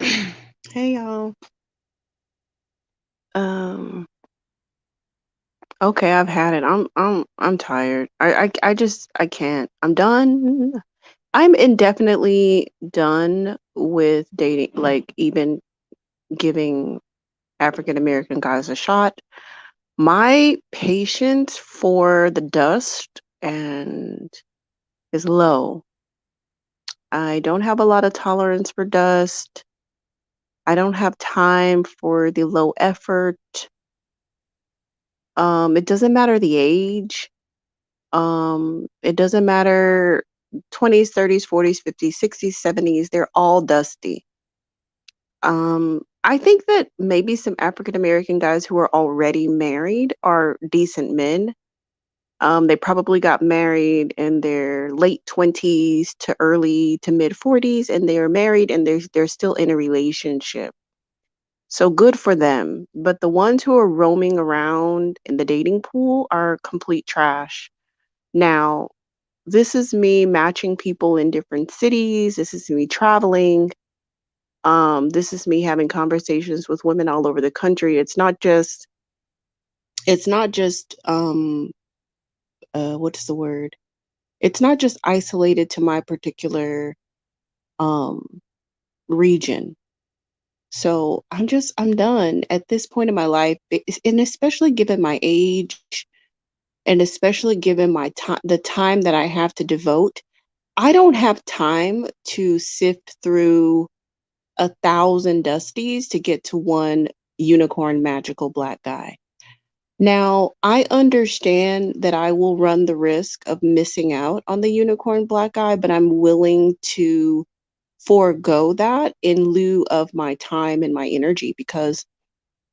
Hey y'all. Um, okay, I've had it. I'm tired. I can't. I'm done. I'm indefinitely done with dating, like even giving African American guys a shot. My patience for the dust and is low. I don't have a lot of tolerance for dust. I don't have time for the low effort. It doesn't matter the age. It doesn't matter 20s, 30s, 40s, 50s, 60s, 70s, they're all dusty. I think that maybe some African American guys who are already married are decent men. They probably got married in their late 20s to early to mid 40s, and they are married and they're still in a relationship. So good for them. But the ones who are roaming around in the dating pool are complete trash. Now, this is me matching people in different cities. This is me traveling. This is me having conversations with women all over the country. It's not just what's the word? It's not just isolated to my particular um region. So I'm done at this point in my life, and especially given my age, and especially given my time, the time that I have to devote. I don't have time to sift through 1,000 dusties to get to one unicorn magical black guy. Now, I understand that I will run the risk of missing out on the unicorn black guy, but I'm willing to forego that in lieu of my time and my energy because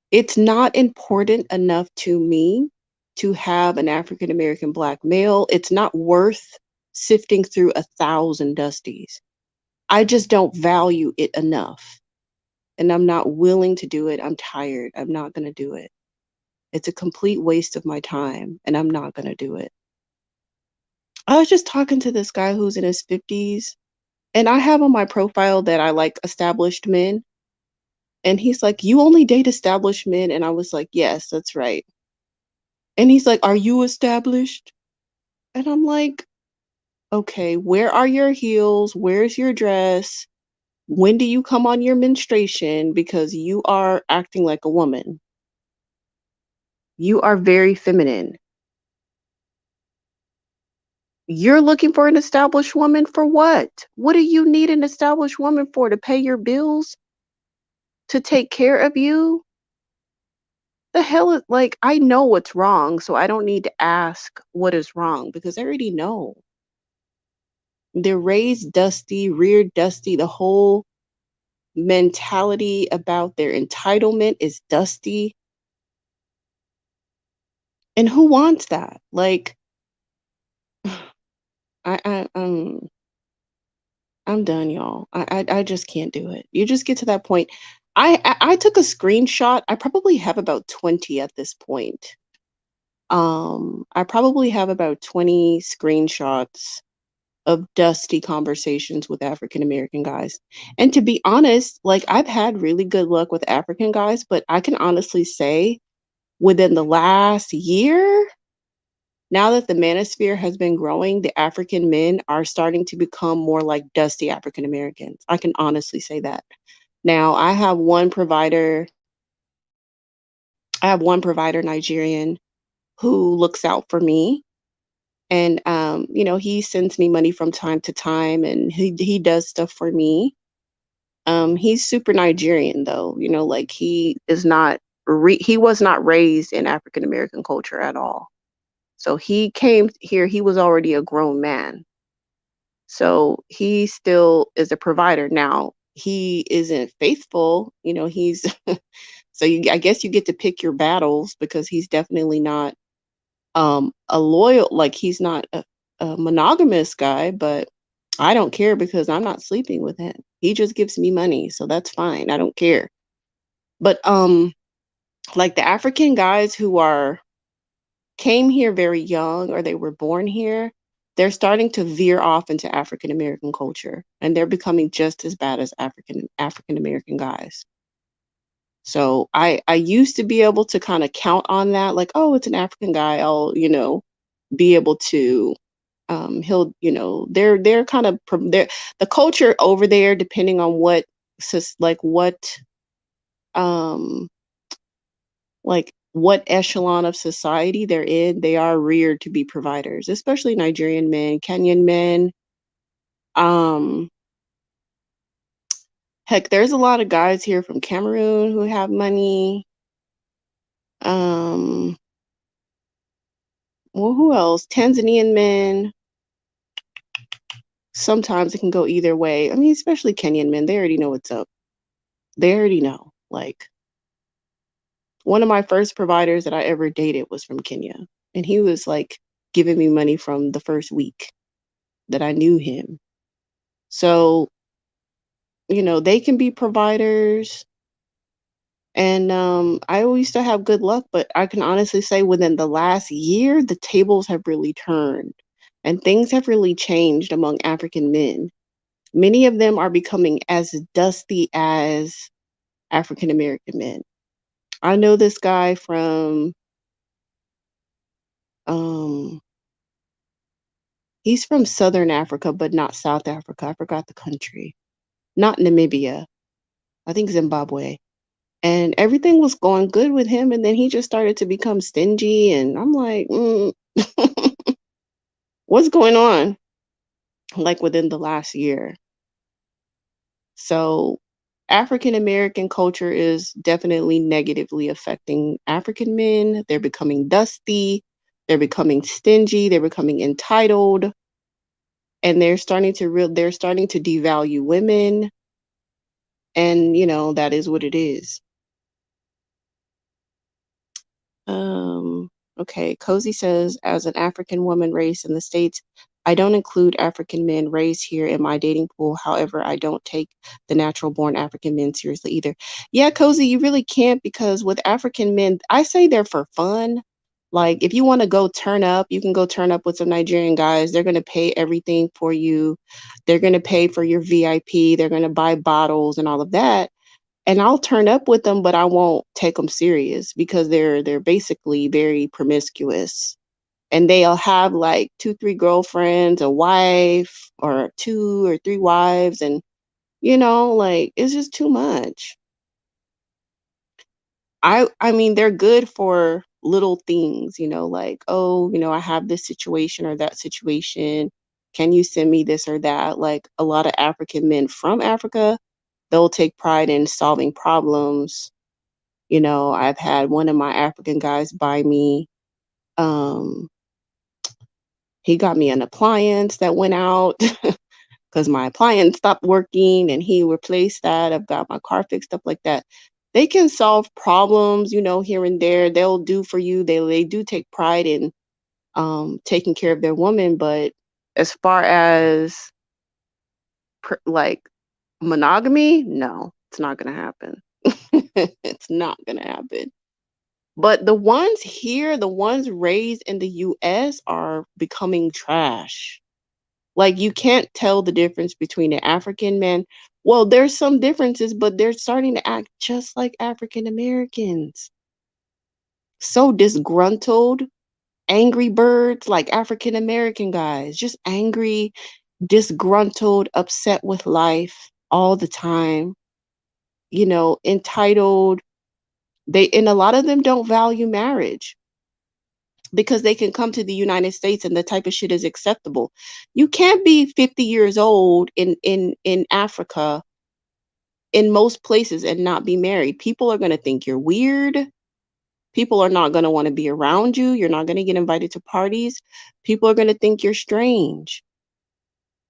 it's not important enough to me to have an African American black male. It's not worth sifting through 1,000 dusties. I just don't value it enough. And I'm not willing to do it. I'm tired. I'm not going to do it. It's a complete waste of my time, and I'm not going to do it. I was just talking to this guy who's in his 50s, and I have on my profile that I like established men. And he's like, "You only date established men?" And I was like, "Yes, that's right." And he's like, "Are you established?" And I'm like, "Okay, where are your heels? Where's your dress? When do you come on your menstruation? Because you are acting like a woman. You are very feminine. You're looking for an established woman for what? What do you need an established woman for? To pay your bills? To take care of you? The hell is like, I know what's wrong, so I don't need to ask what is wrong because I already know. They're raised dusty, reared dusty. The whole mentality about their entitlement is dusty. And who wants that? Like, I I'm done, y'all. I just can't do it. You just get to that point. I took a screenshot. I probably have about 20 at this point. I probably have about 20 screenshots of dusty conversations with African American guys. And to be honest, like I've had really good luck with African guys, but I can honestly say within the last year, now that the manosphere has been growing, the African men are starting to become more like dusty African Americans. I can honestly say that. Now, I have one provider, Nigerian, who looks out for me. And he sends me money from time to time and he does stuff for me. He's super Nigerian though, like he was not raised in African American culture at all. So he came here, he was already a grown man. So he still is a provider. Now, he isn't faithful, he's so I guess you get to pick your battles because he's definitely not a loyal, like he's not a monogamous guy, but I don't care because I'm not sleeping with him. He just gives me money, so that's fine. I don't care. But like the African guys who are came here very young or they were born here, they're starting to veer off into African American culture, and they're becoming just as bad as African American guys. So I used to be able to kind of count on that, like, oh, it's an African guy. I'll, be able to, he'll, they're kind of, they're, the culture over there, depending on what, um, what echelon of society they're in, they are reared to be providers, especially Nigerian men, Kenyan men. Um, Heck, there's a lot of guys here from Cameroon who have money. Um, well, who else? Tanzanian men. Sometimes it can go either way. I mean, especially Kenyan men, they already know what's up. They already know. Like, one of my first providers that I ever dated was from Kenya, and he was like giving me money from the first week that I knew him. So, they can be providers. And I always to have good luck, but I can honestly say within the last year, the tables have really turned and things have really changed among African men. Many of them are becoming as dusty as African American men. I know this guy from, um, he's from Southern Africa, but not South Africa. I forgot the country. Not Namibia. I think Zimbabwe. And everything was going good with him, and then he just started to become stingy, and I'm like, what's going on? Like within the last year. So African American culture is definitely negatively affecting African men. They're becoming dusty, they're becoming stingy, they're becoming entitled, and they're starting to devalue women, and that is what it is. Um, okay, Cozy says, as an African woman raised in the States, I don't include African men raised here in my dating pool. However, I don't take the natural born African men seriously either. Yeah, Cozy, you really can't, because with African men, I say they're for fun. Like, if you want to go turn up, you can go turn up with some Nigerian guys. They're going to pay everything for you. They're going to pay for your VIP. They're going to buy bottles and all of that, and I'll turn up with them, but I won't take them serious because they're basically very promiscuous. And they'll have like 2, 3 girlfriends, a wife, or 2 or 3 wives, and like, it's just too much. I mean, they're good for little things, like, oh, I have this situation or that situation. Can you send me this or that? Like a lot of African men from Africa, they'll take pride in solving problems. I've had one of my African guys buy me, um, he got me an appliance that went out because my appliance stopped working and he replaced that. I've got my car fixed up like that. They can solve problems, here and there. They'll do for you. They do take pride in taking care of their woman, but as far as like monogamy, no, it's not gonna happen. It's not gonna happen. But the ones here, the ones raised in the US are becoming trash. Like, you can't tell the difference between an African man. Well, there's some differences, but they're starting to act just like African Americans. So disgruntled, angry birds like African American guys, just angry, disgruntled, upset with life all the time, entitled. And a lot of them don't value marriage because they can come to the United States and the type of shit is acceptable. You can't be 50 years old in Africa, in most places, and not be married. People are going to think you're weird. People are not going to want to be around you. You're not going to get invited to parties. People are going to think you're strange.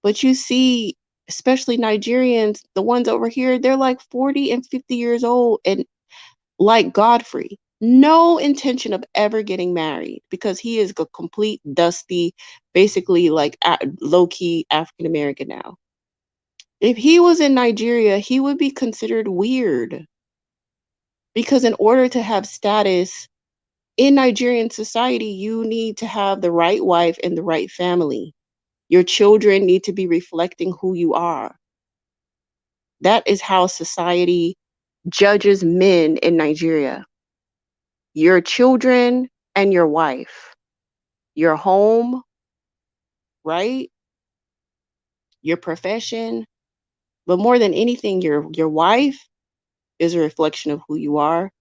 But you see, especially Nigerians, the ones over here, they're like 40 and 50 years old, and like Godfrey, no intention of ever getting married because he is a complete dusty, basically like low key African American now. If he was in Nigeria, he would be considered weird because in order to have status in Nigerian society, you need to have the right wife and the right family. Your children need to be reflecting who you are. That is how society judges men in Nigeria. Your children and your wife, your home, right? Your profession, but more than anything, your wife is a reflection of who you are,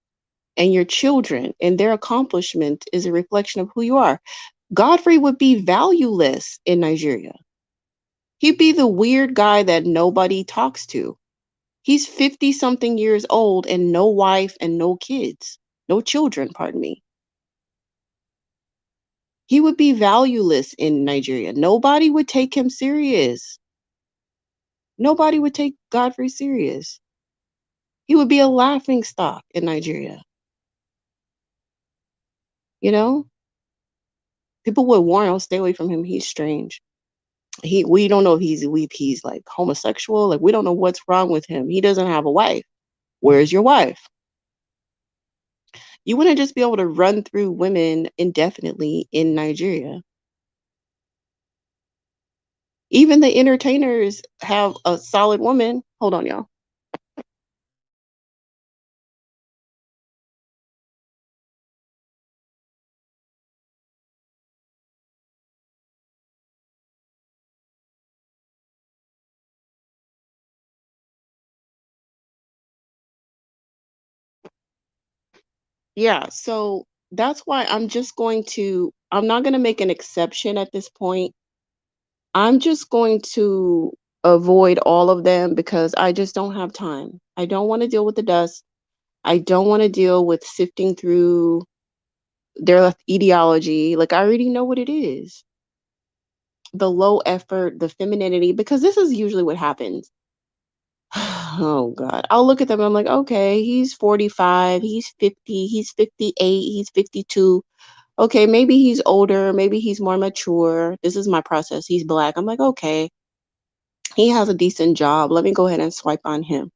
and your children and their accomplishment is a reflection of who you are. Godfrey would be valueless in Nigeria. He'd be the weird guy that nobody talks to. He's 50 something years old and no wife and no kids, no children, pardon me. He would be valueless in Nigeria. Nobody would take him serious. Nobody would take Godfrey serious. He would be a laughing stock in Nigeria. You know, people would warn, "Oh, stay away from him. He's strange. We don't know if he's like homosexual. Like we don't know what's wrong with him. He doesn't have a wife. Where's your wife?" You wouldn't just be able to run through women indefinitely in Nigeria. Even the entertainers have a solid woman. Hold on, y'all. Yeah, so that's why I'm not going to make an exception at this point. I'm just going to avoid all of them because I just don't have time. I don't want to deal with the dust. I don't want to deal with sifting through their ideology. Like, I already know what it is. The low effort, the femininity, because this is usually what happens. Oh God. I'll look at them. I'm like, okay, he's 45, he's 50, he's 58, he's 52. Okay, maybe he's older, maybe he's more mature. This is my process. He's black. I'm like, okay, he has a decent job. Let me go ahead and swipe on him.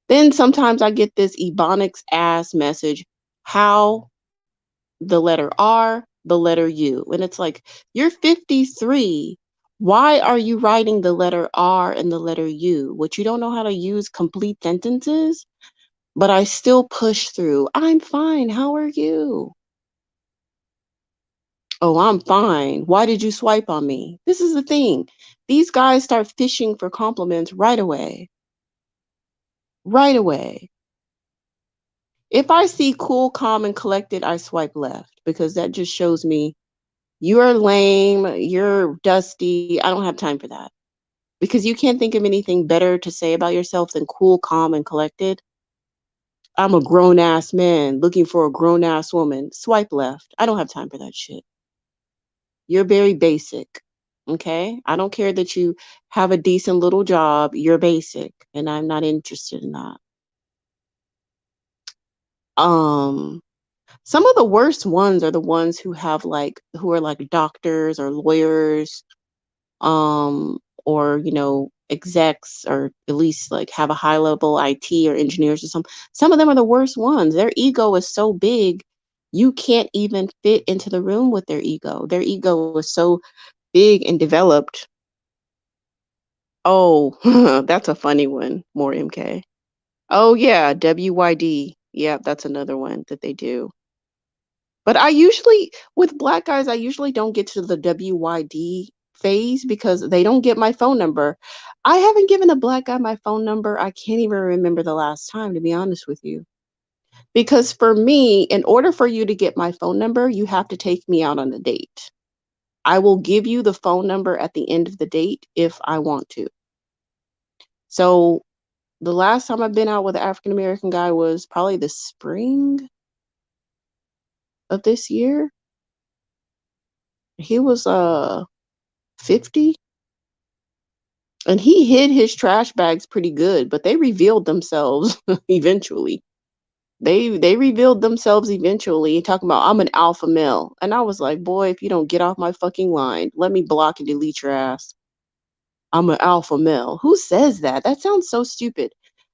Then sometimes I get this Ebonics ass message, how the letter R, the letter U. And it's like, you're 53. Why are you writing the letter R and the letter U? What, you don't know how to use complete sentences? But I still push through. I'm fine. How are you? Oh, I'm fine. Why did you swipe on me? This is the thing. These guys start fishing for compliments right away. Right away. If I see cool, calm, and collected, I swipe left because that just shows me you're lame, you're dusty. I don't have time for that. Because you can't think of anything better to say about yourself than cool, calm, and collected. I'm a grown ass man looking for a grown ass woman. Swipe left. I don't have time for that shit. You're very basic. Okay? I don't care that you have a decent little job. You're basic, and I'm not interested in that. Um, some of the worst ones are the ones who are like doctors or lawyers, um, or execs, or at least like have a high level IT or engineers or something. Some of them are the worst ones. Their ego is so big, you can't even fit into the room with their ego. Their ego is so big and developed. Oh, that's a funny one. More MK. Oh yeah, WYD. Yeah, that's another one that they do. But I usually, with black guys, I usually don't get to the WYD phase because they don't get my phone number. I haven't given a black guy my phone number. I can't even remember the last time, to be honest with you. Because for me, in order for you to get my phone number, you have to take me out on a date. I will give you the phone number at the end of the date if I want to. So the last time I've been out with an African American guy was probably the spring of this year. He was 50, and he hid his trash bags pretty good, but they revealed themselves eventually. They revealed themselves eventually, talking about I'm an alpha male. And I was like, boy, if you don't get off my fucking line, let me block and delete your ass. I'm an alpha male. Who says that? That sounds so stupid.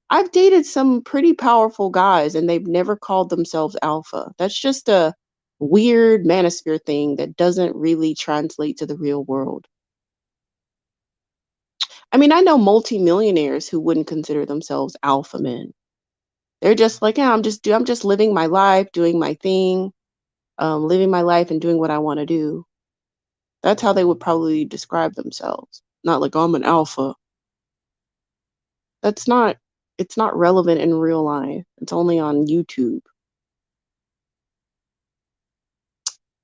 I've dated some pretty powerful guys and they've never called themselves alpha. That's just a weird manosphere thing that doesn't really translate to the real world. I mean, I know multimillionaires who wouldn't consider themselves alpha men. They're just like, yeah, I'm just living my life, doing my thing, living my life and doing what I want to do. That's how they would probably describe themselves. Not like I'm an alpha. That's not it's not relevant in real life. It's only on YouTube.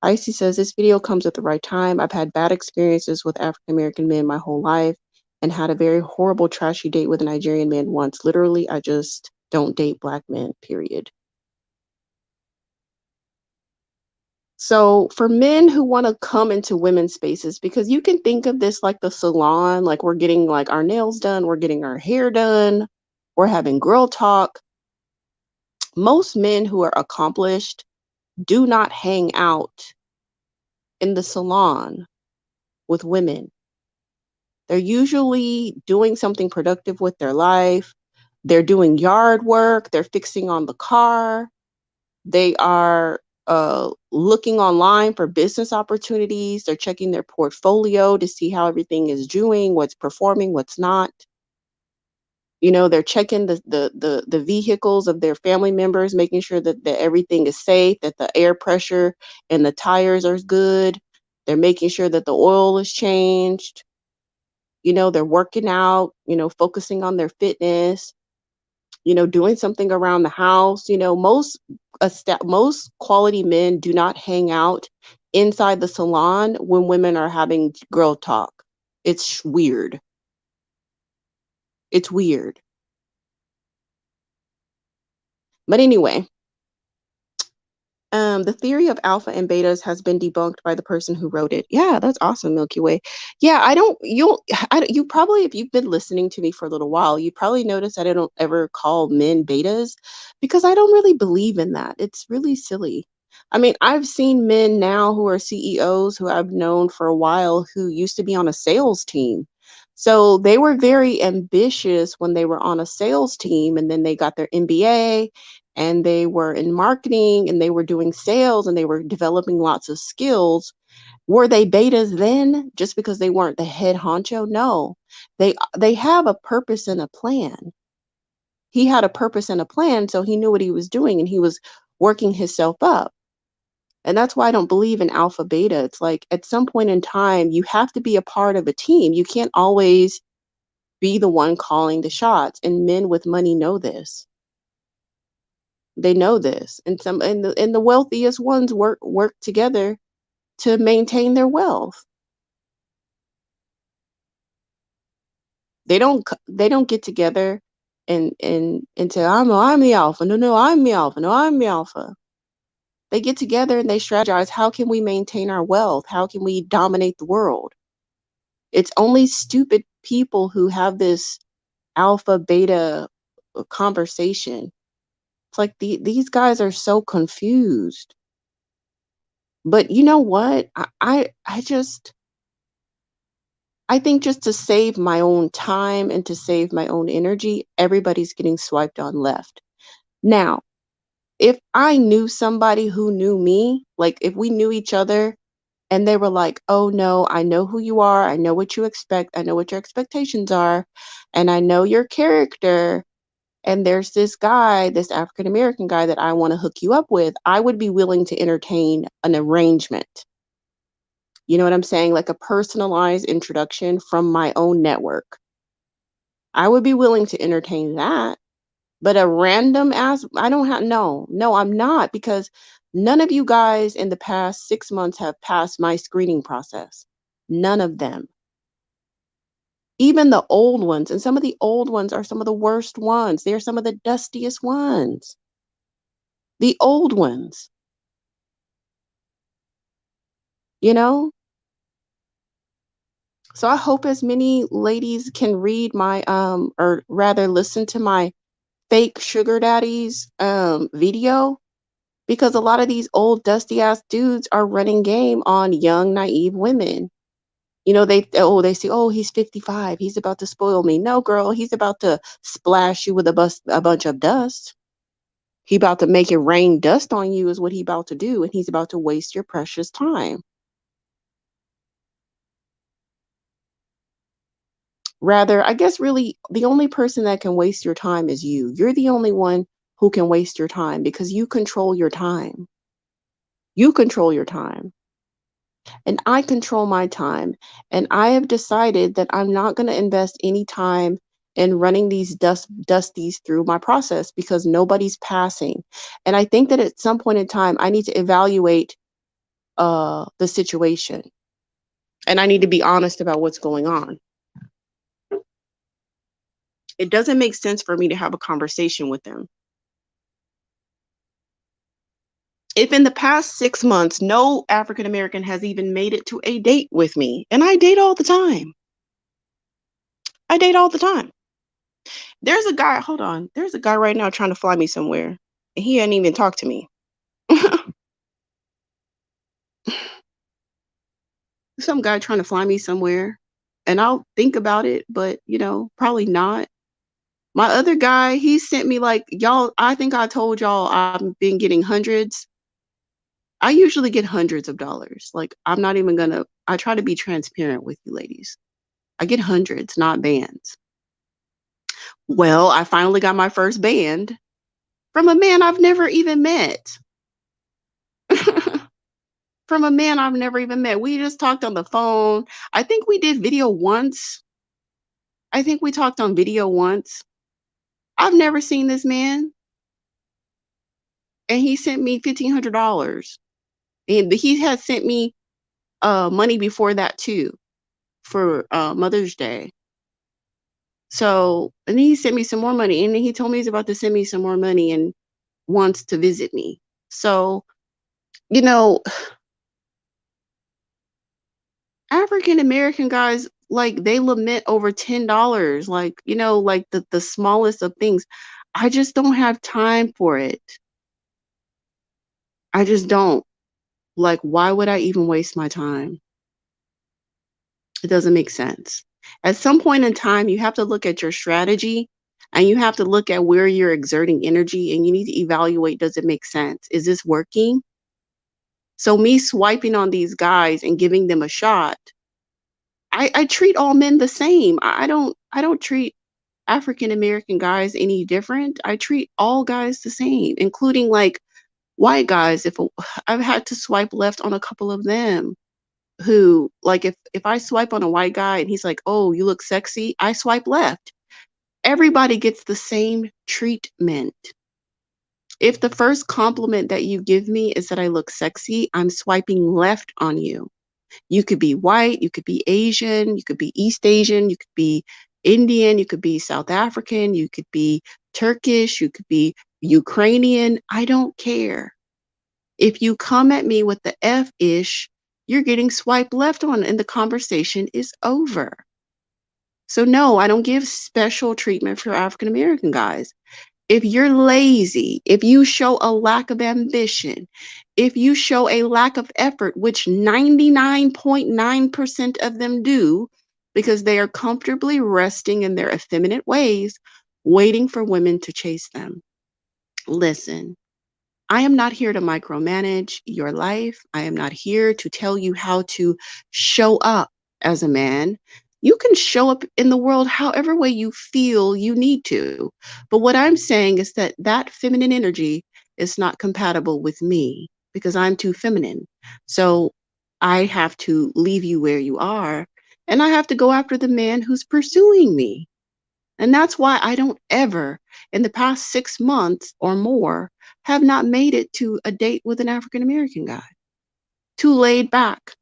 Icy says this video comes at the right time. I've had bad experiences with African American men my whole life and had a very horrible trashy date with a Nigerian man once. Literally, I just don't date black men, period. So for men who want to come into women's spaces, because you can think of this like the salon, like we're getting like our nails done, we're getting our hair done, we're having girl talk. Most men who are accomplished do not hang out in the salon with women. They're usually doing something productive with their life. They're doing yard work, they're fixing on the car, they are looking online for business opportunities, they're checking their portfolio to see how everything is doing, what's performing, what's not. You know, they're checking the vehicles of their family members, making sure that everything is safe, that the air pressure and the tires are good. They're making sure that the oil is changed. You know, they're working out, focusing on their fitness, doing something around the house. Most quality men do not hang out inside the salon when women are having girl talk. It's weird. It's weird. But anyway, the theory of alpha and betas has been debunked by the person who wrote it. Yeah, that's awesome, Milky Way. Yeah, I don't. You probably, if you've been listening to me for a little while, you probably noticed that I don't ever call men betas because I don't really believe in that. It's really silly. I mean, I've seen men now who are CEOs who I've known for a while who used to be on a sales team. So they were very ambitious when they were on a sales team, and then they got their MBA and they were in marketing and they were doing sales and they were developing lots of skills. Were they betas then just because they weren't the head honcho? No. They have a purpose and a plan. He had a purpose and a plan, so he knew what he was doing and he was working himself up. And that's why I don't believe in alpha beta. It's like at some point in time you have to be a part of a team. You can't always be the one calling the shots, and men with money know this. They know this, and the wealthiest ones work together to maintain their wealth. They don't get together and say, I'm the alpha. No, I'm the alpha. No, I'm the alpha. They get together and they strategize, how can we maintain our wealth? How can we dominate the world? It's only stupid people who have this alpha beta conversation. It's like these guys are so confused. But you know what? I think just to save my own time and to save my own energy, everybody's getting swiped on left. Now, if I knew somebody who knew me, like if we knew each other and they were like, oh no, I know who you are, I know what you expect, I know what your expectations are, and I know your character, and there's this guy, this African American guy that I want to hook you up with, I would be willing to entertain an arrangement. You know what I'm saying? Like a personalized introduction from my own network. I would be willing to entertain that. But a random ass, I don't have, no, I'm not, because none of you guys in the past 6 months have passed my screening process. None of them. Even the old ones, and some of the old ones are some of the worst ones. They're some of the dustiest ones. The old ones, you know? So I hope as many ladies can read my or rather listen to my fake sugar daddies video, because a lot of these old dusty ass dudes are running game on young naive women. They say, oh, he's 55, he's about to spoil me. No, girl, he's about to splash you with a bunch of dust. He about to make it rain dust on you is what he about to do, and he's about to waste your precious time. Rather, I guess really the only person that can waste your time is you. You're the only one who can waste your time because you control your time. You control your time. And I control my time. And I have decided that I'm not going to invest any time in running these dusties through my process because nobody's passing. And I think that at some point in time, I need to evaluate the situation and I need to be honest about what's going on. It doesn't make sense for me to have a conversation with them. If in the past 6 months, no African American has even made it to a date with me, and I date all the time. I date all the time. There's a guy, hold on. There's a guy right now trying to fly me somewhere, and he hadn't even talked to me. Some guy trying to fly me somewhere, and I'll think about it, but probably not. My other guy, he sent me like, y'all, I think I told y'all I've been getting hundreds. I usually get hundreds of dollars. Like, I'm not even gonna, I try to be transparent with you ladies. I get hundreds, not bands. Well, I finally got my first band from a man I've never even met. From a man I've never even met. We just talked on the phone. I think we did video once. I think we talked on video once. I've never seen this man, and he sent me $1,500. And he had sent me money before that too for Mother's Day. So, and then he sent me some more money, and then he told me he's about to send me some more money and wants to visit me. So, you know, African American guys, like, they lament over $10, like, like the smallest of things. I just don't have time for it. I just don't. Like, why would I even waste my time? It doesn't make sense. At some point in time, you have to look at your strategy and you have to look at where you're exerting energy and you need to evaluate, does it make sense? Is this working? So me swiping on these guys and giving them a shot, I treat all men the same. I don't treat African American guys any different. I treat all guys the same, including like white guys. I've had to swipe left on a couple of them who, like, if I swipe on a white guy and he's like, "Oh, you look sexy," I swipe left. Everybody gets the same treatment. If the first compliment that you give me is that I look sexy, I'm swiping left on you. You could be white, you could be Asian, you could be East Asian, you could be Indian, you could be South African, you could be Turkish, you could be Ukrainian. I don't care. If you come at me with the F-ish, you're getting swiped left on and the conversation is over. So no, I don't give special treatment for African American guys. If you're lazy, if you show a lack of ambition, if you show a lack of effort, which 99.9% of them do, because they are comfortably resting in their effeminate ways, waiting for women to chase them. Listen, I am not here to micromanage your life. I am not here to tell you how to show up as a man. You can show up in the world however way you feel you need to. But what I'm saying is that that feminine energy is not compatible with me because I'm too feminine. So I have to leave you where you are and I have to go after the man who's pursuing me. And that's why I don't ever, in the past 6 months or more, have not made it to a date with an African American guy. Too laid back.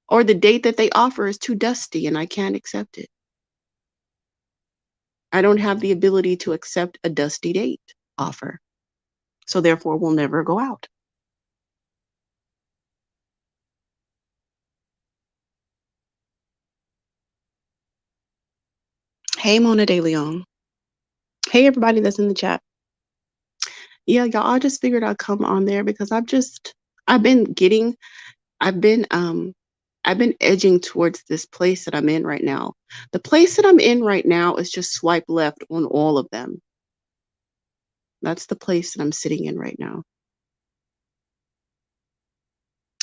Or the date that they offer is too dusty and I can't accept it. I don't have the ability to accept a dusty date offer. So therefore, we'll never go out. Hey, Mona De Leon. Hey, everybody that's in the chat. Yeah, y'all, I just figured I'd come on there because I've been getting I've been I've been edging towards this place that I'm in right now. The place that I'm in right now is just swipe left on all of them. That's the place that I'm sitting in right now.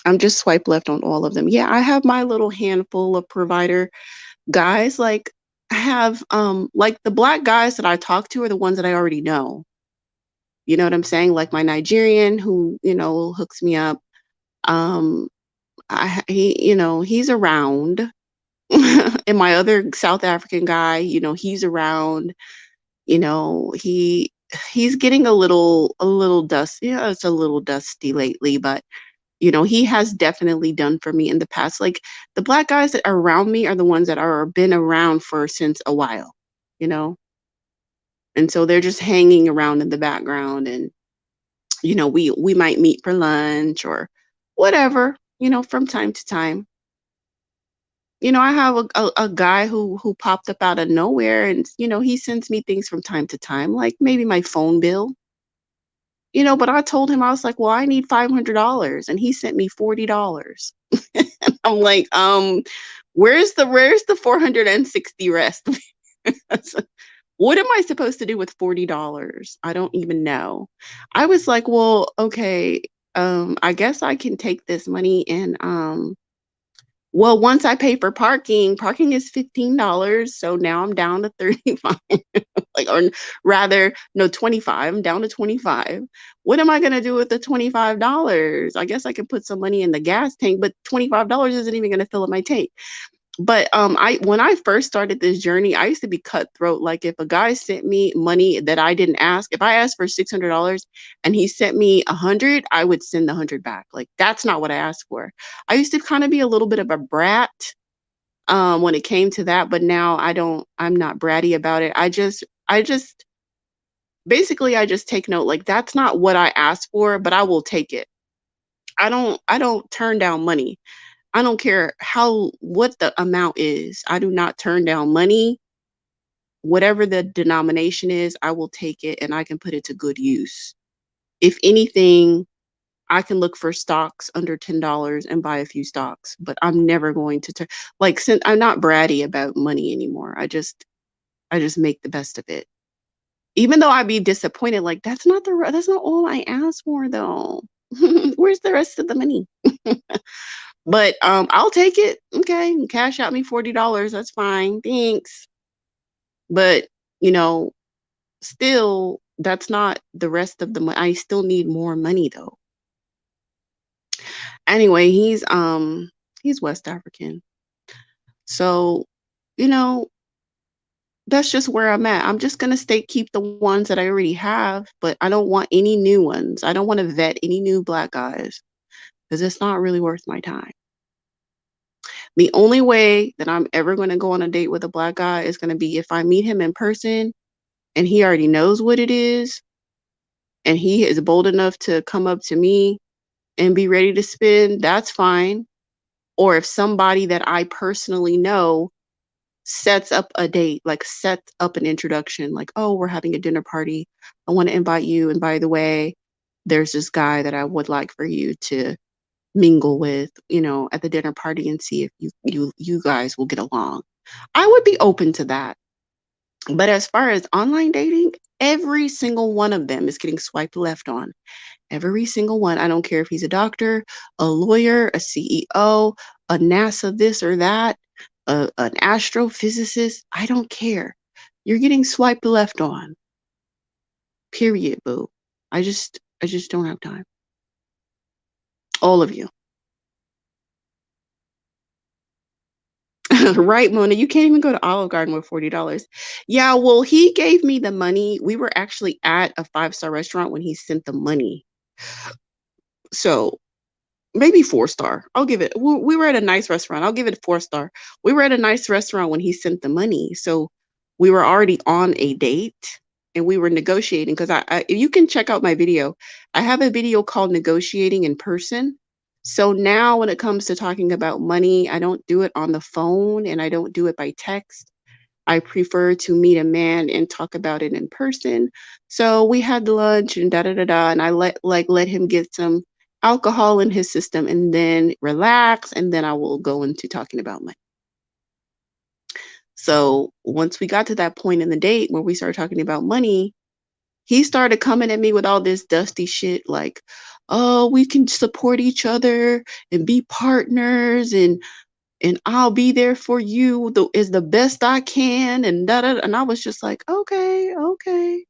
I'm just swipe left on all of them. Yeah, I have my little handful of provider guys. Like, I have, like, the black guys that I talk to are the ones that I already know. You know what I'm saying? Like my Nigerian who, hooks me up. Um, he's around. And my other South African guy, he's around. He's getting a little dusty. Yeah, it's a little dusty lately, but he has definitely done for me in the past. Like the black guys that are around me are the ones that are been around for since a while, you know? And so they're just hanging around in the background, and we might meet for lunch or whatever, from time to time. I have a guy who popped up out of nowhere, and he sends me things from time to time, like maybe my phone bill. But I told him, I was like, well, I need $500, and he sent me $40. I'm like, where's the 460 rest? What am I supposed to do with $40? I don't even know. I was like, well, okay, I guess I can take this money and well, once I pay for parking is $15, so now I'm down to 35. Like, or rather, no, 25. I'm down to 25. What am I gonna do with the $25? I guess I could put some money in the gas tank, but $25 isn't even gonna fill up my tank. But, I when I first started this journey, I used to be cutthroat. Like, if a guy sent me money that I didn't ask, if I asked for $600 and he sent me 100, I would send the 100 back. Like, that's not what I asked for. I used to kinda be a little bit of a brat, when it came to that, but now I'm not bratty about it. I just basically, I just take note, like, that's not what I asked for, but I will take it. I don't turn down money. I don't care what the amount is. I do not turn down money. Whatever the denomination is, I will take it and I can put it to good use. If anything, I can look for stocks under $10 and buy a few stocks, but I'm never going to turn like since I'm not bratty about money anymore. I just make the best of it. Even though I'd be disappointed, like that's not all I asked for though. Where's the rest of the money? But, I'll take it. Okay, cash out me $40, that's fine, thanks. But, you know, still, that's not the rest of the money. I still need more money, though. Anyway, he's West African. So, you know, that's just where I'm at. I'm just gonna stay keep the ones that I already have, but I don't want any new ones. I don't wanna vet any new black guys because it's not really worth my time. The only way that I'm ever gonna go on a date with a black guy is gonna be if I meet him in person and he already knows what it is, and he is bold enough to come up to me and be ready to spend, that's fine. Or if somebody that I personally know sets up a date, like sets up an introduction, like, oh, we're having a dinner party. I want to invite you. And by the way, there's this guy that I would like for you to mingle with, at the dinner party and see if you guys will get along. I would be open to that. But as far as online dating, every single one of them is getting swiped left on. Every single one. I don't care if he's a doctor, a lawyer, a CEO, a NASA this or that, an astrophysicist. I don't care. You're getting swiped left on. Period, boo. I just don't have time. All of you. Right, Mona, you can't even go to Olive Garden with $40. Yeah, well, he gave me the money. We were actually at a five-star restaurant when he sent the money. So maybe four-star. I'll give it. We were at a nice restaurant. I'll give it a four-star. We were at a nice restaurant when he sent the money. So we were already on a date and we were negotiating because you can check out my video. I have a video called Negotiating in Person. So now when it comes to talking about money, I don't do it on the phone and I don't do it by text. I prefer to meet a man and talk about it in person. So we had lunch and da da da da, and I let him get some alcohol in his system and then relax, and then I will go into talking about money. So once we got to that point in the date where we started talking about money, he started coming at me with all this dusty shit like, oh, we can support each other and be partners. And and I'll be there for you is the best I can, and da da. And I was just like, okay, okay.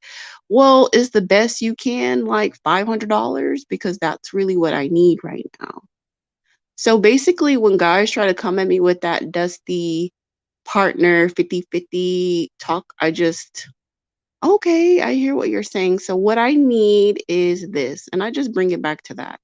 Well, is the best you can like $500? Because that's really what I need right now. So basically, when guys try to come at me with that dusty partner 50-50 talk, I just, okay, I hear what you're saying. So what I need is this. And I just bring it back to that.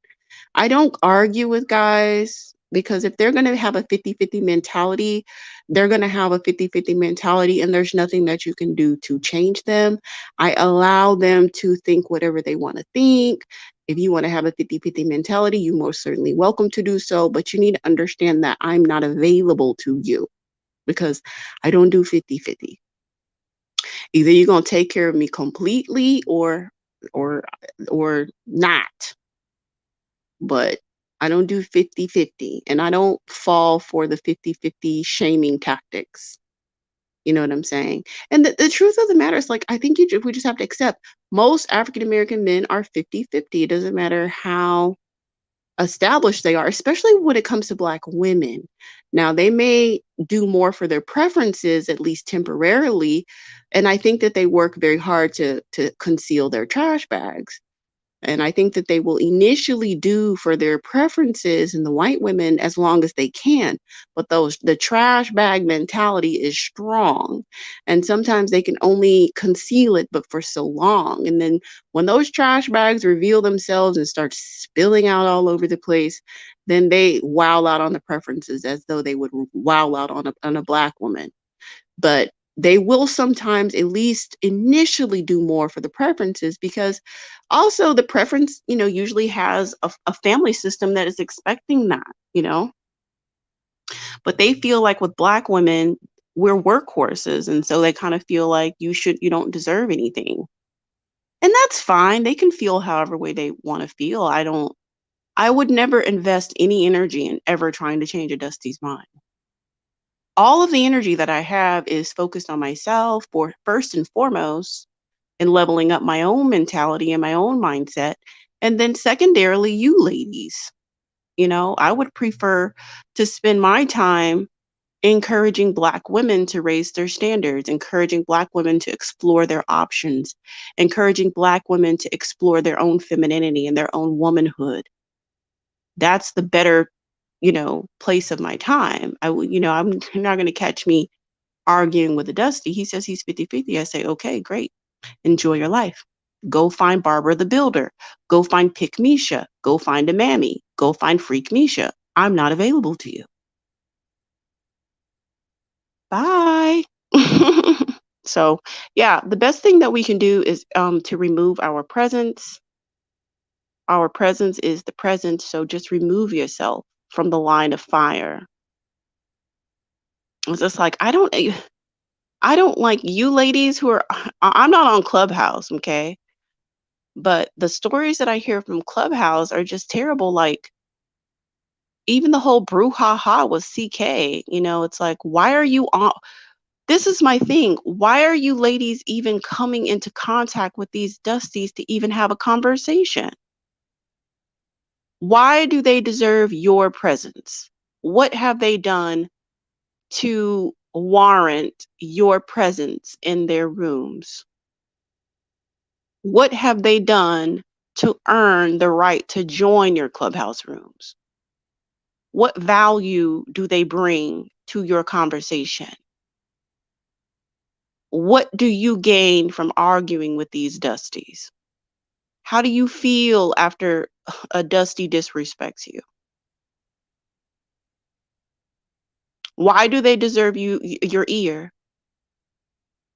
I don't argue with guys because if they're going to have a 50-50 mentality, they're going to have a 50-50 mentality and there's nothing that you can do to change them. I allow them to think whatever they want to think. If you want to have a 50-50 mentality, you most certainly welcome to do so, but you need to understand that I'm not available to you because I don't do 50-50. Either you're going to take care of me completely or or not, but I don't do 50-50, and I don't fall for the 50-50 shaming tactics. You know what I'm saying? And the truth of the matter is, like, I think we just have to accept most African American men are 50-50. It doesn't matter how established they are, especially when it comes to Black women. Now, they may do more for their preferences, at least temporarily, and I think that they work very hard to conceal their trash bags. And I think that they will initially do for their preferences in the white women as long as they can. But the trash bag mentality is strong. And sometimes they can only conceal it, but for so long. And then when those trash bags reveal themselves and start spilling out all over the place, then they wow out on the preferences as though they would wow out on a Black woman. But they will sometimes at least initially do more for the preferences because also the preference, usually has a family system that is expecting that. But they feel like with Black women, we're workhorses. And so they kind of feel like you don't deserve anything. And that's fine. They can feel however way they want to feel. I would never invest any energy in ever trying to change a Dusty's mind. All of the energy that I have is focused on myself for first and foremost and leveling up my own mentality and my own mindset. And then secondarily, you ladies, I would prefer to spend my time encouraging Black women to raise their standards, encouraging Black women to explore their options, encouraging Black women to explore their own femininity and their own womanhood. That's the better, place of my time. I'm you're not going to catch me arguing with a Dusty. He says he's 50-50. I say, okay, great. Enjoy your life. Go find Barbara the Builder. Go find Pick Misha. Go find a Mammy. Go find Freak Misha. I'm not available to you. Bye. So, yeah, the best thing that we can do is to remove our presence. Our presence is the present, so just remove yourself from the line of fire. It's just like I don't like you ladies who are I'm not on Clubhouse, okay? But the stories that I hear from Clubhouse are just terrible. Like even the whole brouhaha with CK, it's like, why are you on? This is my thing. Why are you ladies even coming into contact with these Dusties to even have a conversation? Why do they deserve your presence? What have they done to warrant your presence in their rooms? What have they done to earn the right to join your Clubhouse rooms? What value do they bring to your conversation? What do you gain from arguing with these Dusties? How do you feel after a Dusty disrespects you? Why do they deserve your ear?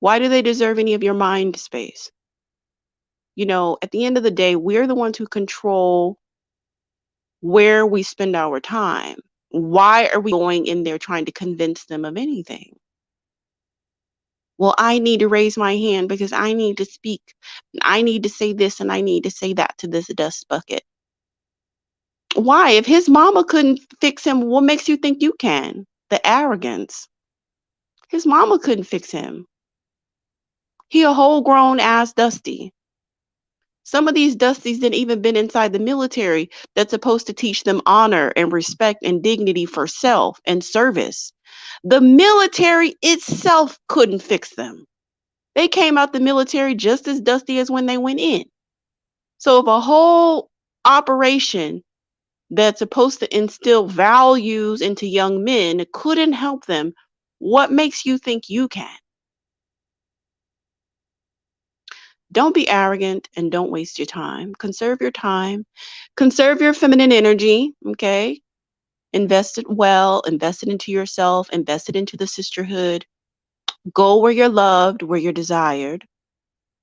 Why do they deserve any of your mind space? At the end of the day, we're the ones who control where we spend our time. Why are we going in there trying to convince them of anything? Well, I need to raise my hand because I need to speak. I need to say this and I need to say that to this dust bucket. Why? If his mama couldn't fix him, what makes you think you can? The arrogance. His mama couldn't fix him. He a whole grown ass Dusty. Some of these Dusties didn't even been inside the military that's supposed to teach them honor and respect and dignity for self and service. The military itself couldn't fix them. They came out the military just as dusty as when they went in. So if a whole operation that's supposed to instill values into young men couldn't help them, what makes you think you can? Don't be arrogant and don't waste your time. Conserve your time. Conserve your feminine energy, okay? Invest it well, invest it into yourself, invest it into the sisterhood. Go where you're loved, where you're desired,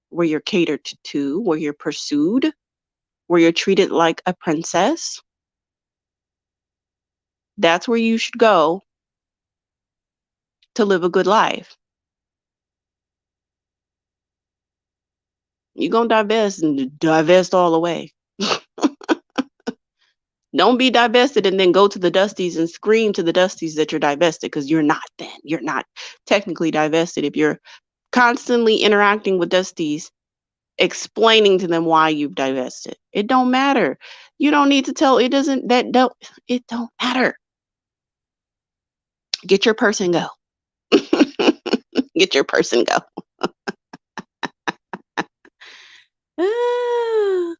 where you're catered to, where you're pursued, where you're treated like a princess. That's where you should go to live a good life. You're going to divest and divest all the way. Don't be divested and then go to the dusties and scream to the dusties that you're divested, because you're not then. You're not technically divested if you're constantly interacting with dusties, explaining to them why you've divested. It don't matter. You don't need to tell. It don't matter. Get your person go. Get your person go. Ah.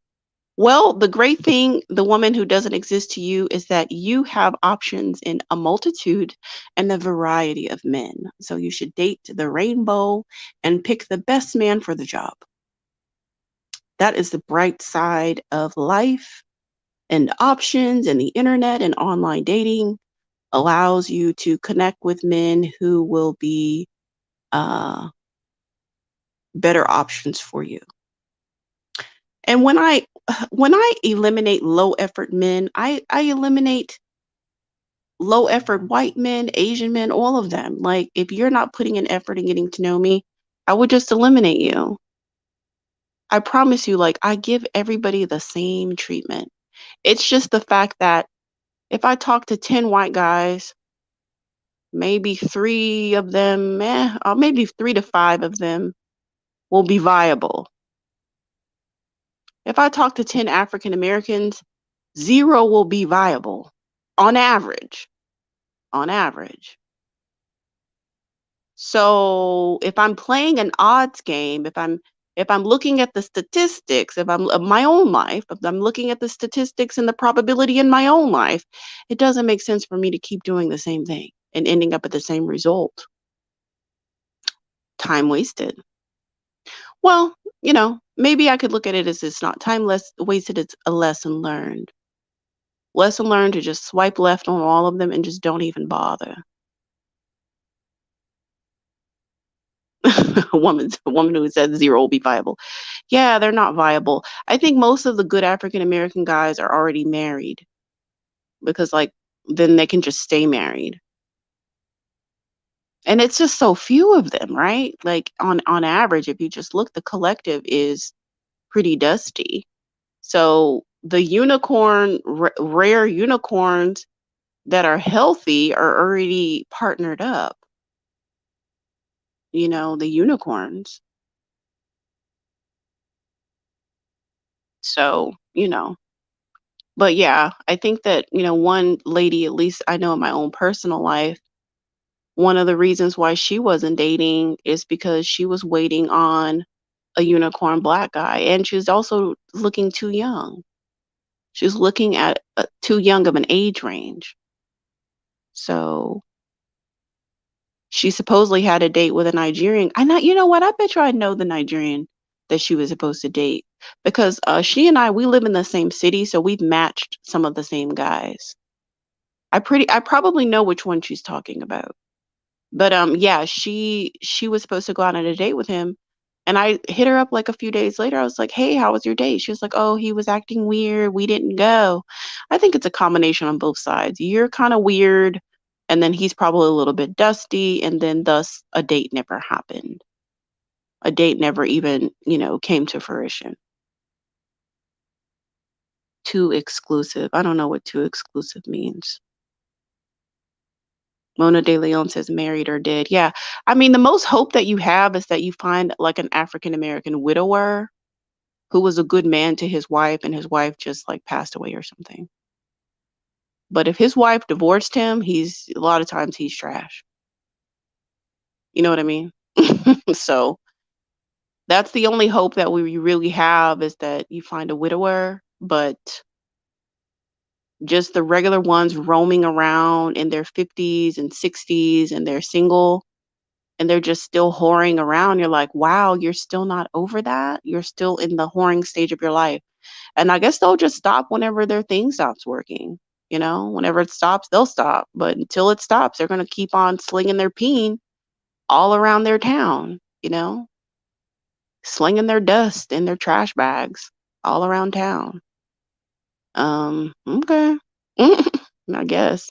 Well, the great thing, the woman who doesn't exist to you, is that you have options in a multitude and a variety of men. So you should date the rainbow and pick the best man for the job. That is the bright side of life, and options, and the internet and online dating allows you to connect with men who will be uh, better options for you. And when I eliminate low effort men, I eliminate low effort white men, Asian men, all of them. Like, if you're not putting in effort in getting to know me, I would just eliminate you. I promise you, like, I give everybody the same treatment. It's just the fact that if I talk to 10 white guys, maybe 3 of them, or maybe 3 to 5 of them will be viable. If I talk to 10 African Americans, 0 will be viable on average. On average. So if I'm playing an odds game, if I'm looking at the statistics, if I'm of my own life, if I'm looking at the statistics and the probability in my own life, it doesn't make sense for me to keep doing the same thing and ending up at the same result. Time wasted. Well, maybe I could look at it as it's not time less wasted, it's a lesson learned. Lesson learned to just swipe left on all of them and just don't even bother. A woman who said 0 will be viable. Yeah, they're not viable. I think most of the good African American guys are already married because, like, then they can just stay married. And it's just so few of them, right? Like, on average, if you just look, the collective is pretty dusty. So the rare unicorns that are healthy are already partnered up, the unicorns. So, but yeah, I think that, one lady, at least I know in my own personal life, one of the reasons why she wasn't dating is because she was waiting on a unicorn black guy. And she was also looking too young. She was looking at too young of an age range. So she supposedly had a date with a Nigerian. You know what? I bet you I know the Nigerian that she was supposed to date, because she and we live in the same city, so we've matched some of the same guys. I probably know which one she's talking about. But yeah, she was supposed to go out on a date with him, and I hit her up like a few days later. I was like, "Hey, how was your date?" She was like, "Oh, he was acting weird. We didn't go." I think it's a combination on both sides. You're kind of weird, and then he's probably a little bit dusty, and then thus a date never happened. A date never even, came to fruition. Too exclusive. I don't know what too exclusive means. Mona De Leon says married or dead. Yeah. I mean, the most hope that you have is that you find like an African American widower who was a good man to his wife, and his wife just like passed away or something. But if his wife divorced him, he's a lot of times he's trash. You know what I mean? So that's the only hope that we really have, is that you find a widower, but just the regular ones roaming around in their 50s and 60s, and they're single and they're just still whoring around. You're like, wow, you're still not over that? You're still in the whoring stage of your life. And I guess they'll just stop whenever their thing stops working. Whenever it stops, they'll stop. But until it stops, they're going to keep on slinging their peen all around their town, slinging their dust in their trash bags all around town. Okay. I guess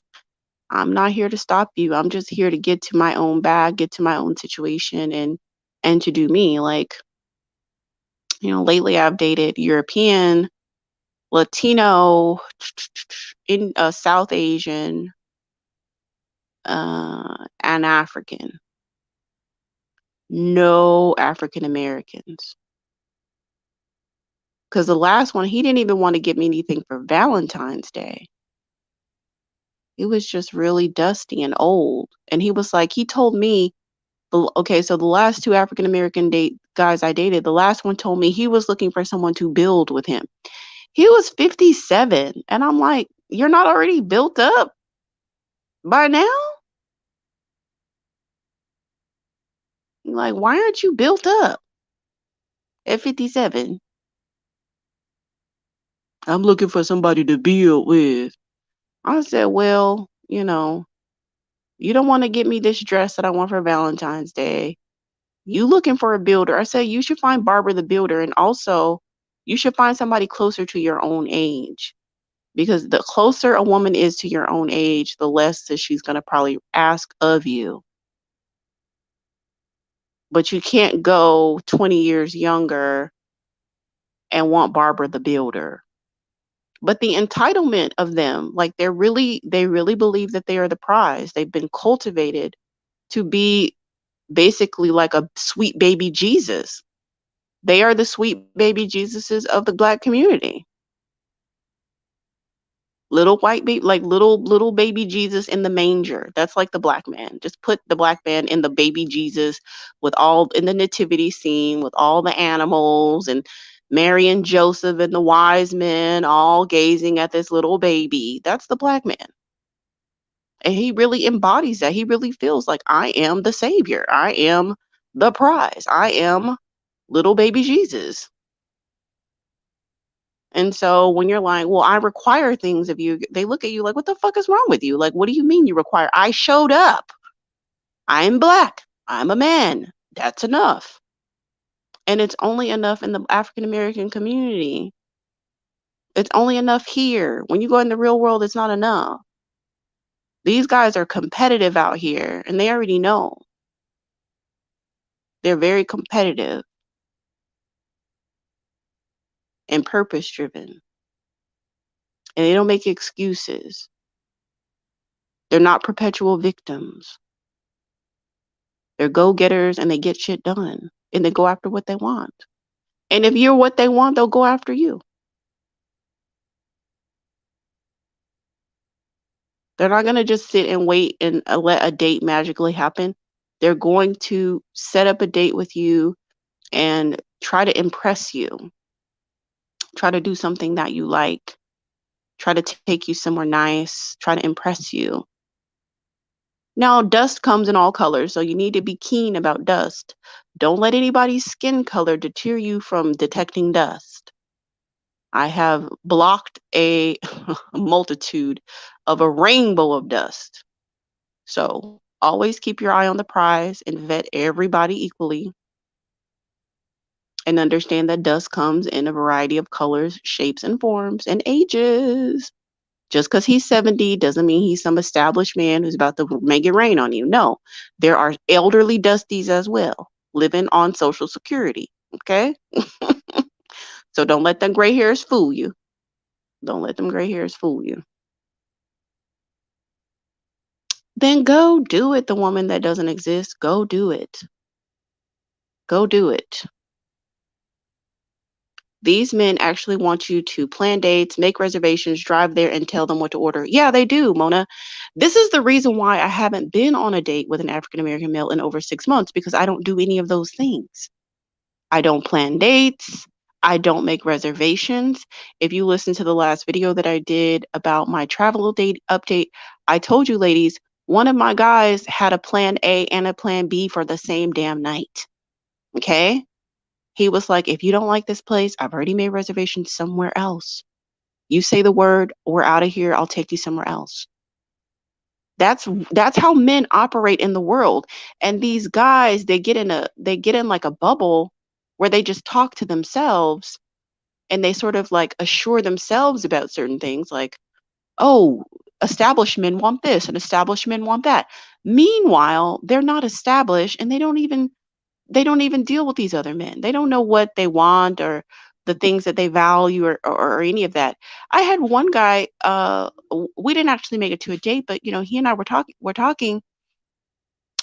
I'm not here to stop you. I'm just here to get to my own bag, get to my own situation, and to do me. Like, lately I've dated European, Latino, in South Asian, and African. No African Americans. Because the last one, he didn't even want to get me anything for Valentine's Day. It was just really dusty and old. And he was like, he told me, okay, so the last two African American guys I dated, the last one told me he was looking for someone to build with him. He was 57. And I'm like, you're not already built up by now? Like, why aren't you built up at 57? I'm looking for somebody to build with. I said, well, you don't want to get me this dress that I want for Valentine's Day. You looking for a builder. I said, you should find Barbara the builder. And also, you should find somebody closer to your own age. Because the closer a woman is to your own age, the less that she's going to probably ask of you. But you can't go 20 years younger and want Barbara the builder. But the entitlement of them, like they really believe that they are the prize. They've been cultivated to be basically like a sweet baby Jesus. They are the sweet baby Jesuses of the Black community. Little white baby, like little baby Jesus in the manger. That's like the Black man. Just put the Black man in the baby Jesus, with all in the nativity scene with all the animals, and Mary and Joseph and the wise men all gazing at this little baby. That's the Black man. And he really embodies that. He really feels like, I am the savior. I am the prize. I am little baby Jesus. And so when you're like, well, I require things of you, they look at you like, what the fuck is wrong with you? Like, what do you mean you require? I showed up. I'm Black. I'm a man. That's enough. And it's only enough in the African American community. It's only enough here. When you go in the real world, it's not enough. These guys are competitive out here, and they already know. They're very competitive and purpose driven. And they don't make excuses. They're not perpetual victims. They're go-getters, and they get shit done. And they go after what they want. And if you're what they want, they'll go after you. They're not going to just sit and wait and let a date magically happen. They're going to set up a date with you and try to impress you. Try to do something that you like. Try to take you somewhere nice. Try to impress you. Now, dust comes in all colors, so you need to be keen about dust. Don't let anybody's skin color deter you from detecting dust. I have blocked a multitude of a rainbow of dust. So always keep your eye on the prize and vet everybody equally. And understand that dust comes in a variety of colors, shapes, and forms, and ages. Just because he's 70 doesn't mean he's some established man who's about to make it rain on you. No, there are elderly dusties as well, living on Social Security. Okay? So don't let them gray hairs fool you. Don't let them gray hairs fool you. Then go do it, the woman that doesn't exist. Go do it. Go do it. These men actually want you to plan dates, make reservations, drive there, and tell them what to order. Yeah, they do, Mona. This is the reason why I haven't been on a date with an African American male in over 6 months, because I don't do any of those things. I don't plan dates. I don't make reservations. If you listen to the last video that I did about my travel date update, I told you ladies, one of my guys had a plan A and a plan B for the same damn night. Okay? He was like, if you don't like this place, I've already made reservations somewhere else. You say the word, we're out of here, I'll take you somewhere else. That's how men operate in the world. And these guys, they get in like a bubble where they just talk to themselves, and they sort of like assure themselves about certain things like, oh, established men want this and established men want that. Meanwhile, they're not established, and they don't even deal with these other men. They don't know what they want or the things that they value, or any of that. I had one guy, we didn't actually make it to a date, but he and I were talking,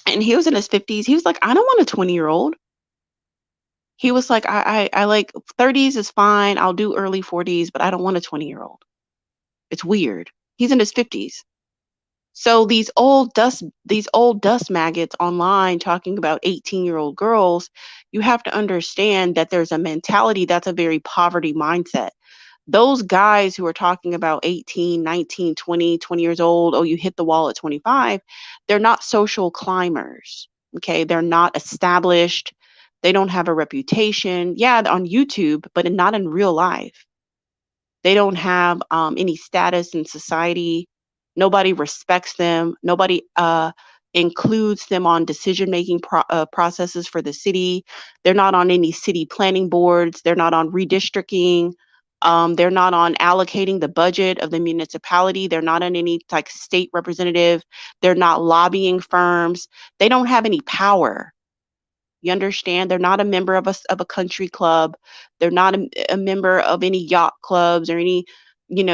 and he was in his 50s. He was like, I don't want a 20-year-old. He was like, I like 30s is fine. I'll do early 40s, but I don't want a 20-year-old. It's weird. He's in his 50s. So these old dust maggots online talking about 18-year-old girls, you have to understand that there's a mentality that's a very poverty mindset. Those guys who are talking about 18, 19, 20 years old, oh, you hit the wall at 25, they're not social climbers. Okay, they're not established. They don't have a reputation. Yeah, on YouTube, but not in real life. They don't have any status in society. Nobody respects them. Nobody includes them on decision-making processes for the city. They're not on any city planning boards. They're not on redistricting. They're not on allocating the budget of the municipality. They're not on any like state representative. They're not lobbying firms. They don't have any power. You understand? They're not a member of a country club. They're not a member of any yacht clubs or any,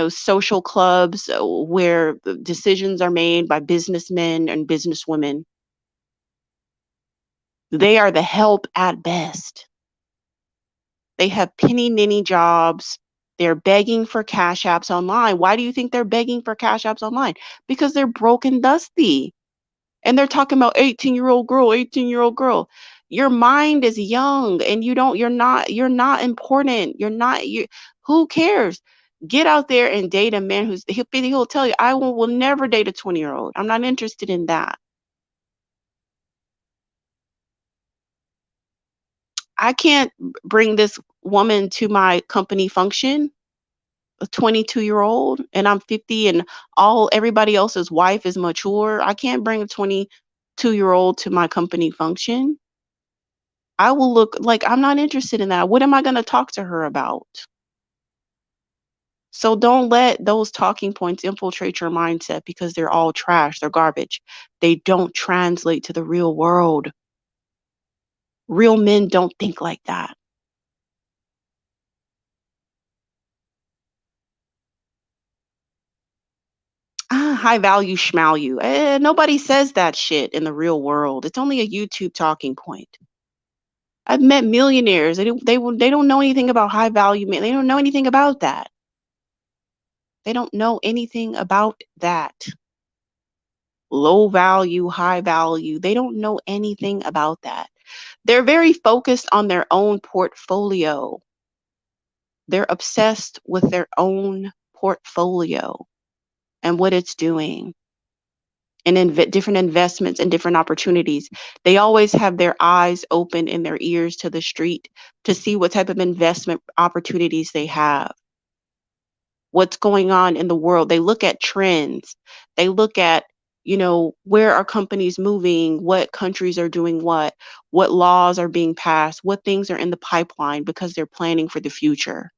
social clubs where the decisions are made by businessmen and businesswomen. They are the help at best. They have penny ninny jobs. They're begging for cash apps online. Why do you think they're begging for cash apps online? Because they're broke and dusty. And they're talking about 18-year-old girl, 18-year-old girl. Your mind is young, and you're not important. Who cares? Get out there and date a man he'll tell you, I will never date a 20-year-old. I'm not interested in that. I can't bring this woman to my company function, a 22-year-old, and I'm 50, and everybody else's wife is mature. I can't bring a 22-year-old to my company function. I will look like I'm not interested in that. What am I going to talk to her about? So don't let those talking points infiltrate your mindset, because they're all trash. They're garbage. They don't translate to the real world. Real men don't think like that. High value schmalue. Nobody says that shit in the real world. It's only a YouTube talking point. I've met millionaires. They don't know anything about high value men. They don't know anything about that. They don't know anything about that. Low value, high value. They don't know anything about that. They're very focused on their own portfolio. They're obsessed with their own portfolio and what it's doing, and different investments and different opportunities. They always have their eyes open and their ears to the street to see what type of investment opportunities they have, what's going on in the world. They look at trends. They look at, where are companies moving, what countries are doing what laws are being passed, what things are in the pipeline, because they're planning for the future.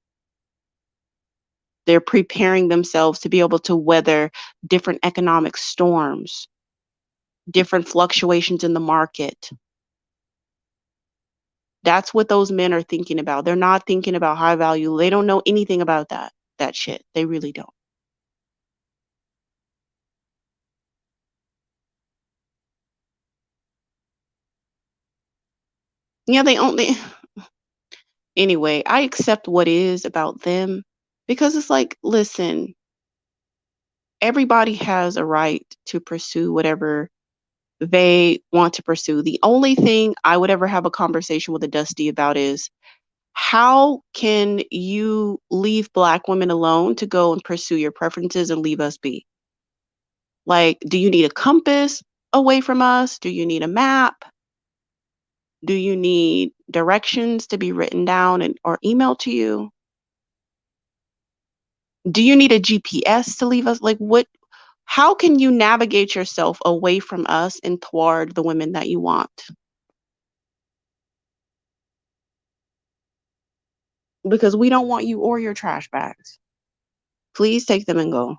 They're preparing themselves to be able to weather different economic storms, different fluctuations in the market. That's what those men are thinking about. They're not thinking about high value. They don't know anything about that shit. They really don't. Yeah, they only Anyway, I accept what is about them because it's like, listen, everybody has a right to pursue whatever they want to pursue. The only thing I would ever have a conversation with a Dusty about is how can you leave Black women alone to go and pursue your preferences and leave us be? Like, do you need a compass away from us? Do you need a map? Do you need directions to be written down and or emailed to you? Do you need a GPS to leave us? Like, what how can you navigate yourself away from us and toward the women that you want? Because we don't want you or your trash bags. Please take them and go.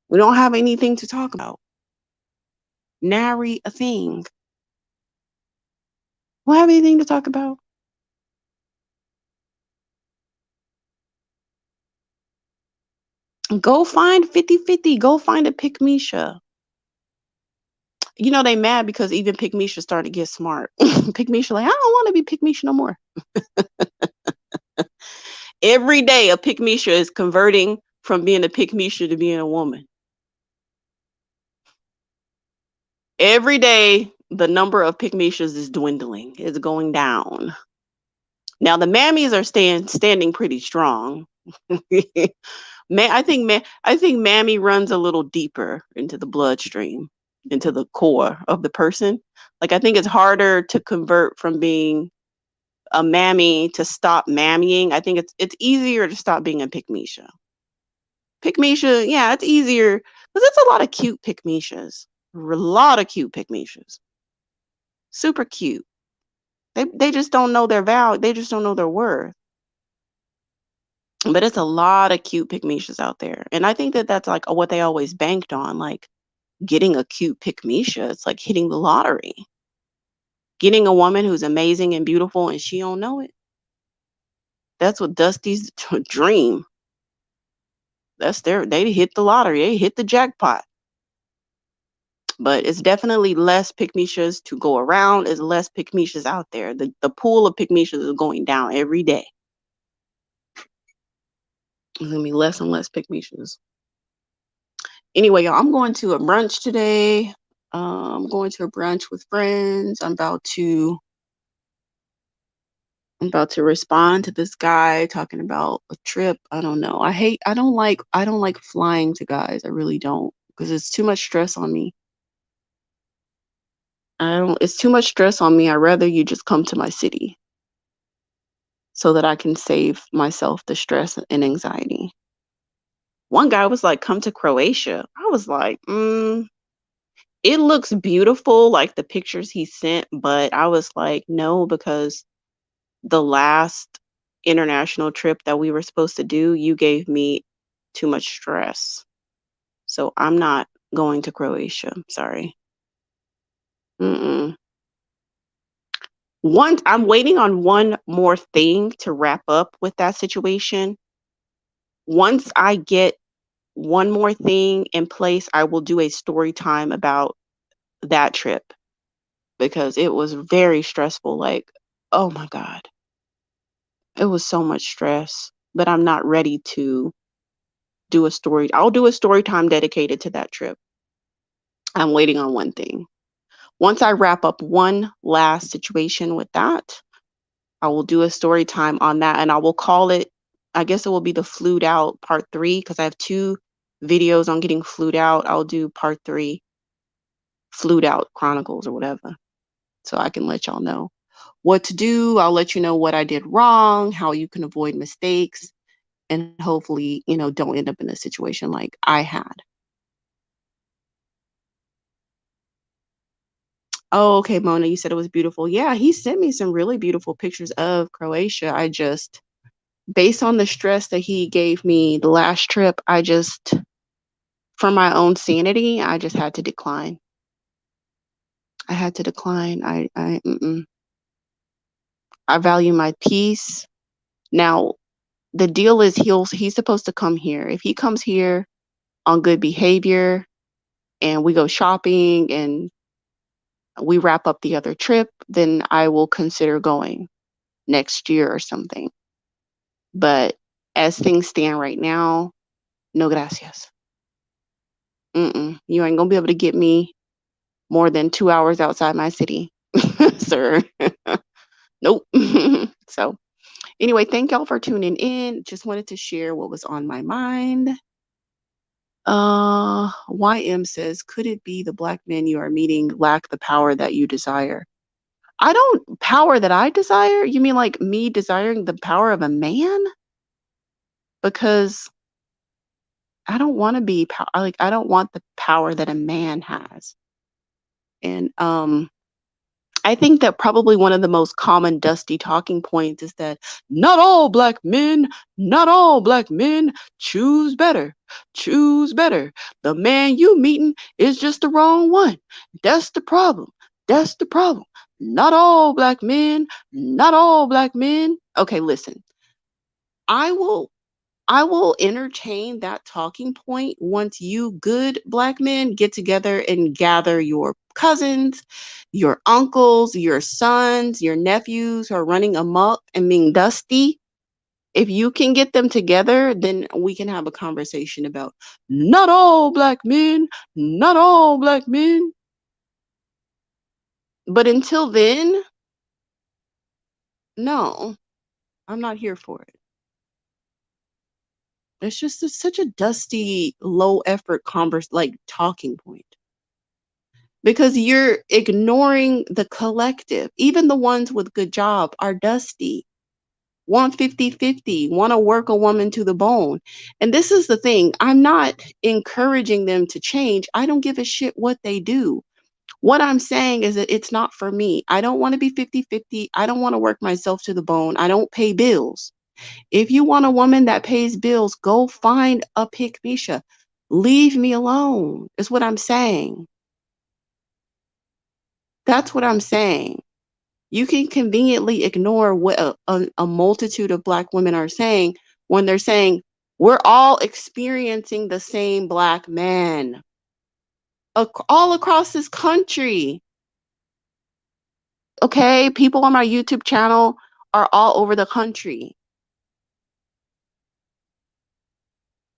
We don't have anything to talk about. Nary a thing. We don't have anything to talk about. Go find 50-50. Go find a pick Misha. You know, they mad because even pick Misha started to get smart. Pick Misha like, I don't want to be pick Misha no more. Every day a pick Misha is converting from being a pick Misha to being a woman. Every day the number of pick Mishas is dwindling. It's going down. Now the mammies are standing pretty strong. I think mammy runs a little deeper into the bloodstream, into the core of the person. Like I think it's harder to convert from being a mammy to stop mammying. I think it's easier to stop being a pick Misha. Pick Misha, yeah, it's easier because it's a lot of cute pick Mishas. A lot of cute pick Mishas. Super cute. They just don't know their value. They just don't know their worth. But it's a lot of cute pick Mishas out there. And I think that that's like what they always banked on, like getting a cute pick Misha. It's like hitting the lottery. Getting a woman who's amazing and beautiful and she don't know it. That's what Dusty's dream. They hit the lottery. They hit the jackpot. But it's definitely less pick Mishas to go around. There's less pick Mishas out there. The pool of pick Mishas is going down every day. There's gonna be less and less pick Mishas. Anyway, y'all, I'm going to a brunch today. I'm going to a brunch with friends. I'm about to respond to this guy talking about a trip. I don't know. I don't like flying to guys. I really don't because it's too much stress on me. I don't It's too much stress on me. I'd rather you just come to my city so that I can save myself the stress and anxiety. One guy was like, "Come to Croatia." I was like, it looks beautiful, like the pictures he sent, but I was like, no, because the last international trip that we were supposed to do, you gave me too much stress. So I'm not going to Croatia. Sorry. Mm-mm. I'm waiting on one more thing to wrap up with that situation. Once I get one more thing in place, I will do a story time about that trip because it was very stressful. Like, oh my God, it was so much stress, but I'm not ready to do a story. I'll do a story time dedicated to that trip. I'm waiting on one thing. Once I wrap up one last situation with that, I will do a story time on that and I will call it, I guess it will be the flued out part 3 because I have 2 videos on getting flued out. I'll do part 3, flued out chronicles or whatever. So I can let y'all know what to do. I'll let you know what I did wrong, how you can avoid mistakes, and hopefully, don't end up in a situation like I had. Oh, okay, Mona, you said it was beautiful. Yeah, he sent me some really beautiful pictures of Croatia. I just, based on the stress that he gave me the last trip, for my own sanity, I just had to decline. I had to decline. I value my peace. Now, the deal is he's supposed to come here. If he comes here on good behavior and we go shopping and we wrap up the other trip, then I will consider going next year or something. But as things stand right now, no gracias. You ain't gonna be able to get me more than 2 hours outside my city, sir. Nope. So anyway, thank y'all for tuning in. Just wanted to share what was on my mind. YM says, could it be the black men you are meeting lack the power that you desire? I don't power that I desire? You mean like me desiring the power of a man? Because I don't want to be like I don't want the power that a man has. And I think that probably one of the most common dusty talking points is that not all black men choose better. Choose better. The man you meeting is just the wrong one. That's the problem. That's the problem. Not all black men. Okay, listen. I will I will entertain that talking point once you good black men get together and gather your cousins, your uncles, your sons, your nephews who are running amok and being dusty. If you can get them together, then we can have a conversation about not all black men. But until then, no, I'm not here for it. It's just such a dusty, low effort like talking point. Because you're ignoring the collective. Even the ones with good job are dusty. Want 50-50, want to work a woman to the bone. And this is the thing. I'm not encouraging them to change. I don't give a shit what they do. What I'm saying is that it's not for me. I don't want to be 50-50. I don't want to work myself to the bone. I don't pay bills. If you want a woman that pays bills, go find a pick Misha. Leave me alone, is what I'm saying. That's what I'm saying. You can conveniently ignore what a multitude of black women are saying when they're saying, we're all experiencing the same black man all across this country. Okay, people on my YouTube channel are all over the country.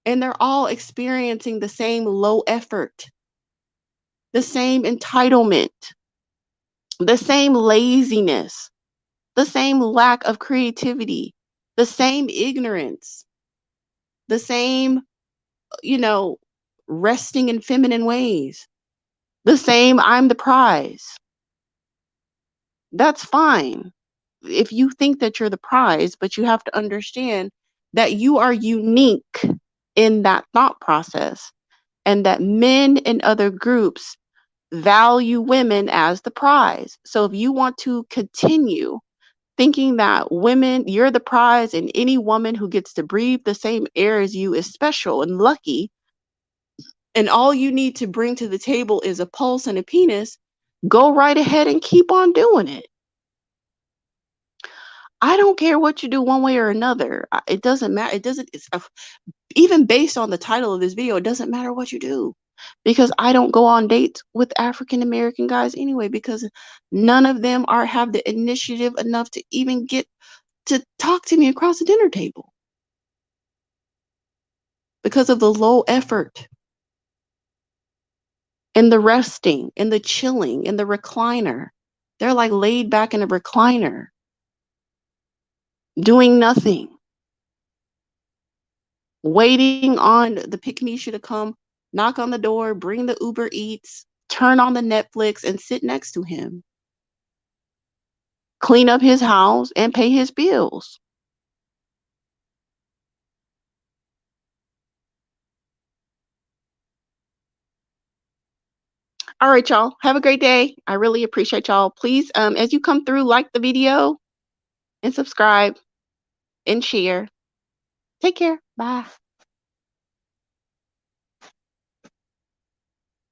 And they're all experiencing the same low effort, the same entitlement, the same laziness, the same lack of creativity, the same ignorance, the same, you know, resting in feminine ways, the same I'm the prize. That's fine if you think that you're the prize, but you have to understand that you are unique in that thought process and that men in other groups value women as the prize. So if you want to continue thinking that women, you're the prize, and any woman who gets to breathe the same air as you is special and lucky, and all you need to bring to the table is a pulse and a penis, go right ahead and keep on doing it. I don't care what you do one way or another. It doesn't matter. Even based on the title of this video, it doesn't matter what you do, because I don't go on dates with African American guys anyway, because none of them have the initiative enough to even get to talk to me across the dinner table because of the low effort and the resting and the chilling and the recliner. They're like laid back in a recliner, doing nothing, waiting on the pick me to come, knock on the door, bring the Uber Eats, turn on the Netflix, and sit next to him, clean up his house, and pay his bills. All right, y'all. Have a great day. I really appreciate y'all. Please, as you come through, like the video and subscribe and share. Take care. Bye.